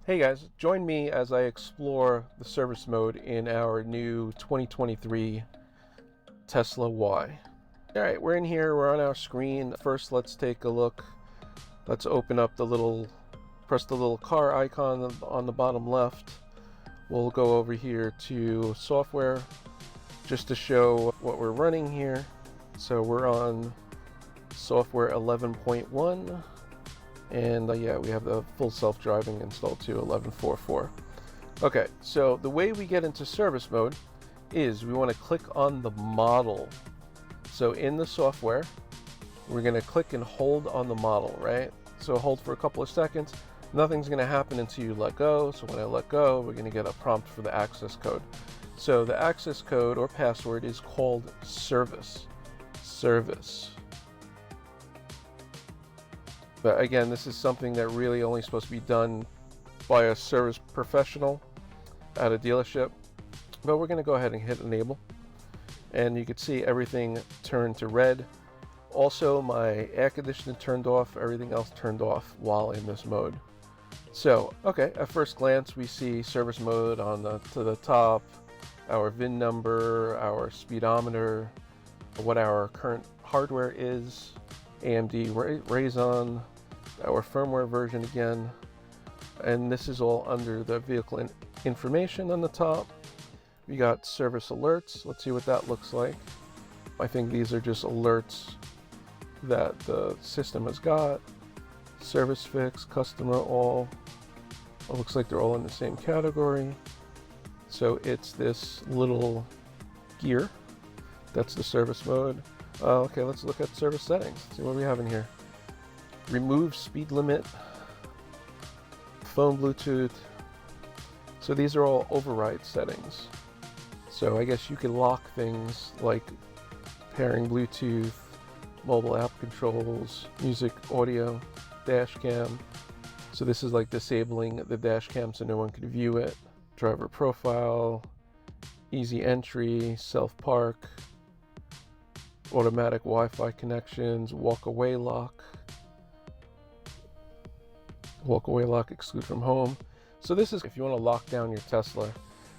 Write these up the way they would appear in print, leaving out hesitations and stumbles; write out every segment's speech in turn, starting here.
Hey guys, join me as I explore the service mode in our new 2023 Tesla Y. Alright, we're in here, we're on our screen. First, let's take a look. Let's open up press the little car icon on the bottom left. We'll go over here to software just to show what we're running here. So we're on software 11.1. And yeah, we have the full self-driving installed to 11.4.4. Okay, so the way we get into service mode is we want to click on the model. So in the software, we're going to click and hold on the model, right? So hold for a couple of seconds. Nothing's going to happen until you let go. So when I let go, we're going to get a prompt for the access code. So the access code or password is called service. But again, this is something that really only supposed to be done by a service professional at a dealership. But we're going to go ahead and hit enable. And you can see everything turned to red. Also, my air conditioning turned off, everything else turned off while in this mode. So, okay, at first glance, we see service mode to the top, our VIN number, our speedometer, what our current hardware is, AMD Ryzen, our firmware version again, and this is all under the vehicle information on the top. We got service alerts. Let's see what that looks like. I think these are just alerts that the system has got. Service fix, customer all. It looks like they're all in the same category. So it's this little gear. That's the service mode. Okay, let's look at service settings. See what we have in here. Remove speed limit, phone Bluetooth. So these are all override settings. So I guess you can lock things like pairing Bluetooth, mobile app controls, music, audio, dash cam. So this is like disabling the dash cam so no one can view it. Driver profile, easy entry, self park, automatic Wi-Fi connections, walk-away lock, exclude from home. So this is if you want to lock down your Tesla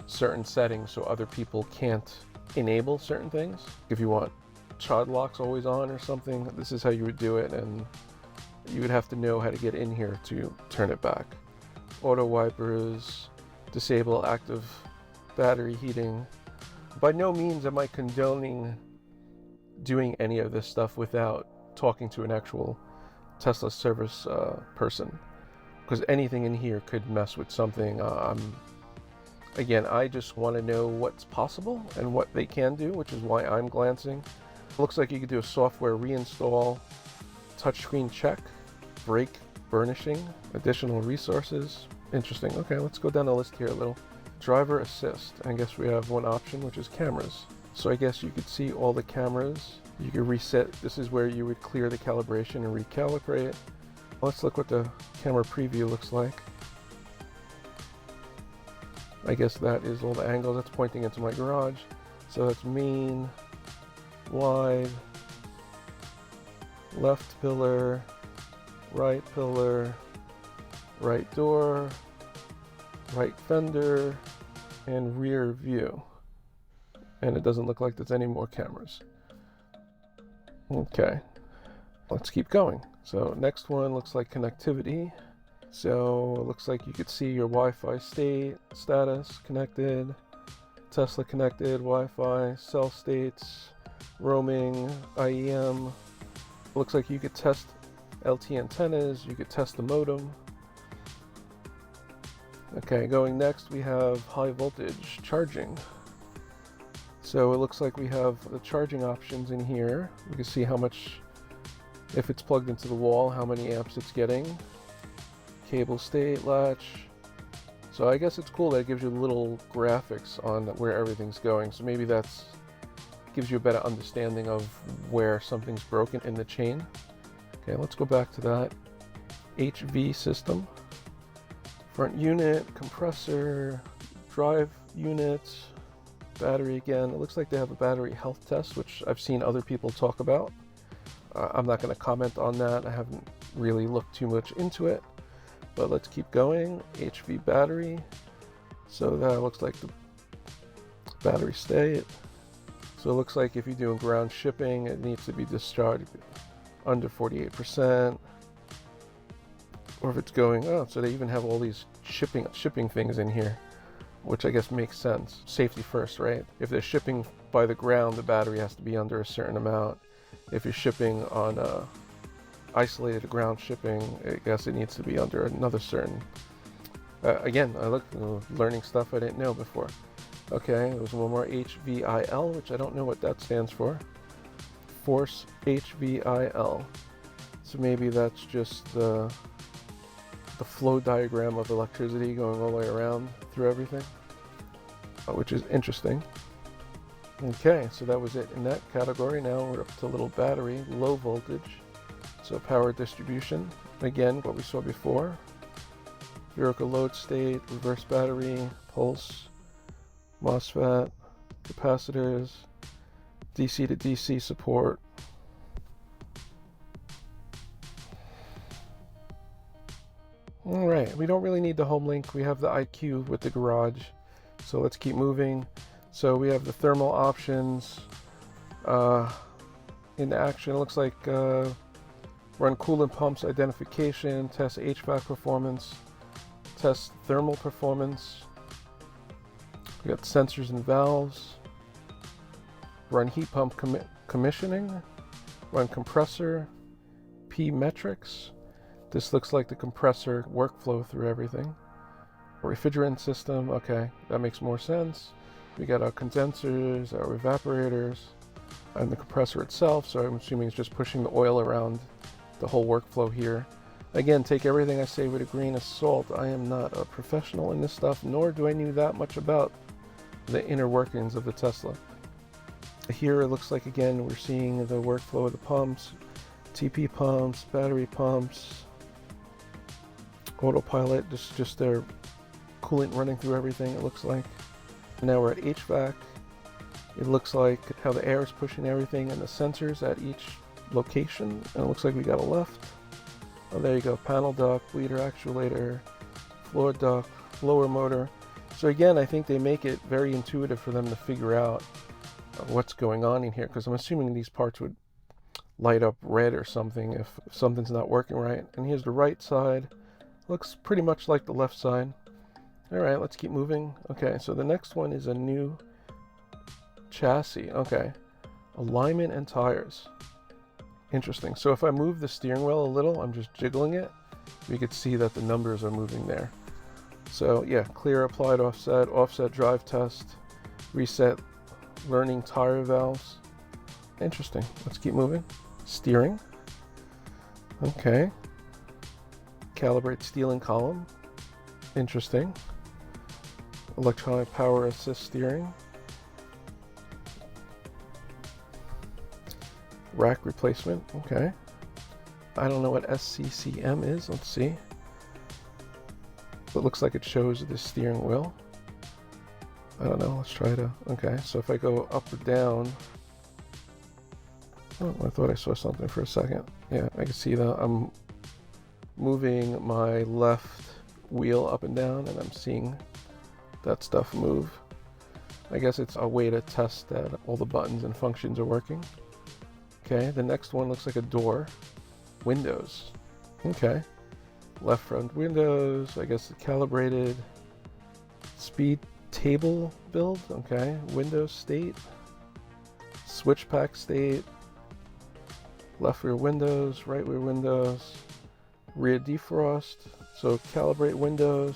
certain settings so other people can't enable certain things. If you want child locks always on or something, this is how you would do it, and you would have to know how to get in here to turn it back. Auto wipers, disable active battery heating. By no means am I condoning doing any of this stuff without talking to an actual Tesla service person, because anything in here could mess with something. Again, I just want to know what's possible and what they can do, which is why I'm glancing. Looks like you could do a software reinstall, touchscreen check, brake burnishing, additional resources. Interesting. Okay, let's go down the list here a little. Driver assist. I guess we have one option, which is cameras. So I guess you could see all the cameras. You could reset. This is where you would clear the calibration and recalibrate. Let's look what the camera preview looks like. I guess that is all the angles. That's pointing into my garage. So that's main, wide, left pillar, right door, right fender, and rear view. And it doesn't look like there's any more cameras. Okay, let's keep going. So next one looks like connectivity. So it looks like you could see your Wi-Fi status, connected, Tesla connected, Wi-Fi, cell states, roaming, IEM. Looks like you could test LT antennas, you could test the modem. Okay, going next we have high voltage charging. So it looks like we have the charging options in here. We can see how much, if it's plugged into the wall, how many amps it's getting. Cable state, latch. So I guess it's cool that it gives you little graphics on where everything's going. So maybe that's gives you a better understanding of where something's broken in the chain. Okay, let's go back to that. HV system. Front unit, compressor, drive unit, battery again. It looks like they have a battery health test, which I've seen other people talk about. I'm not going to comment on that. I haven't really looked too much into it. but let's keep going. HV battery. So that looks like the battery state. So it looks like if you're doing ground shipping, it needs to be discharged under 48%. Or if it's going, oh, so they even have all these shipping things in here, which I guess makes sense. Safety first, right? If they're shipping by the ground, the battery has to be under a certain amount. If you're shipping on isolated ground shipping, I guess it needs to be under another certain. Again, I look learning stuff I didn't know before. Okay, there's one more HVIL, which I don't know what that stands for. Force HVIL. So maybe that's just the flow diagram of electricity going all the way around through everything, which is interesting. Okay, so that was it in that category. Now we're up to little battery, low voltage. So power distribution, again, what we saw before. Spherical load state, reverse battery, pulse, MOSFET, capacitors, DC to DC support. All right, we don't really need the home link. We have the IQ with the garage. So let's keep moving. So we have the thermal options in action. It looks like run coolant pumps identification, test HVAC performance, test thermal performance. We got sensors and valves. Run heat pump commissioning. Run compressor. P metrics. This looks like the compressor workflow through everything. Refrigerant system, okay, that makes more sense. We got our condensers, our evaporators, and the compressor itself, so I'm assuming it's just pushing the oil around the whole workflow here. Again, take everything I say with a grain of salt. I am not a professional in this stuff, nor do I know that much about the inner workings of the Tesla. Here it looks like, again, we're seeing the workflow of the pumps, TP pumps, battery pumps, autopilot, just their coolant running through everything, it looks like. Now we're at HVAC. It looks like how the air is pushing everything and the sensors at each location. And it looks like we got a left. Oh, there you go. Panel duct, bleeder actuator, floor duct, blower motor. So again, I think they make it very intuitive for them to figure out what's going on in here, because I'm assuming these parts would light up red or something if something's not working right. And here's the right side. Looks pretty much like the left side. All right, let's keep moving. Okay, so the next one is a new chassis. Okay, alignment and tires. Interesting. So if I move the steering wheel a little, I'm just jiggling it, we could see that the numbers are moving there. So yeah, clear, applied, offset drive test, reset, learning tire valves. Interesting. Let's keep moving. Steering. Okay. Calibrate steering column. Interesting. Electronic power assist steering. Rack replacement. Okay. I don't know what SCCM is. Let's see. It looks like it shows the steering wheel. I don't know. Let's try to. Okay. So if I go up or down. Oh, I thought I saw something for a second. Yeah, I can see that. I'm moving my left wheel up and down, and I'm seeing that stuff move. I guess it's a way to test that all the buttons and functions are working. Okay, the next one looks like a door. Windows. Okay. Left front windows, I guess calibrated. Speed table build. Okay. Windows state. Switch pack state. Left rear windows, right rear windows. Rear defrost. So calibrate windows.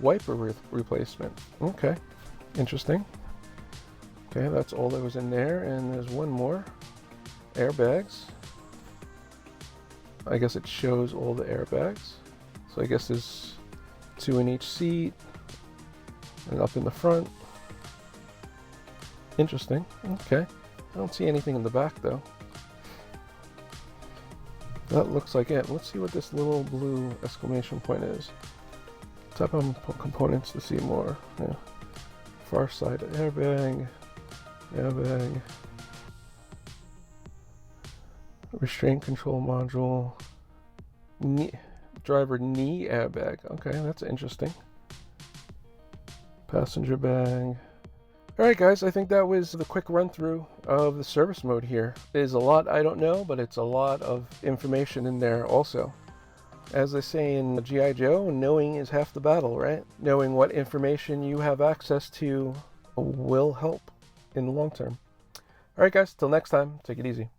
Wiper replacement. Okay. Interesting. Okay, that's all that was in there. And there's one more. Airbags. I guess it shows all the airbags. So I guess there's 2 in each seat and up in the front. Interesting. Okay. I don't see anything in the back though. That looks like it. Let's see what this little blue exclamation point is. Tap on components to see more. Yeah. Far side airbag. Airbag. Restraint control module. Driver knee airbag. Okay, that's interesting. Passenger bag. Alright guys, I think that was the quick run through of the service mode here. There's a lot I don't know, but it's a lot of information in there also. As they say in G.I. Joe, knowing is half the battle, right? Knowing what information you have access to will help in the long term. Alright guys, till next time, take it easy.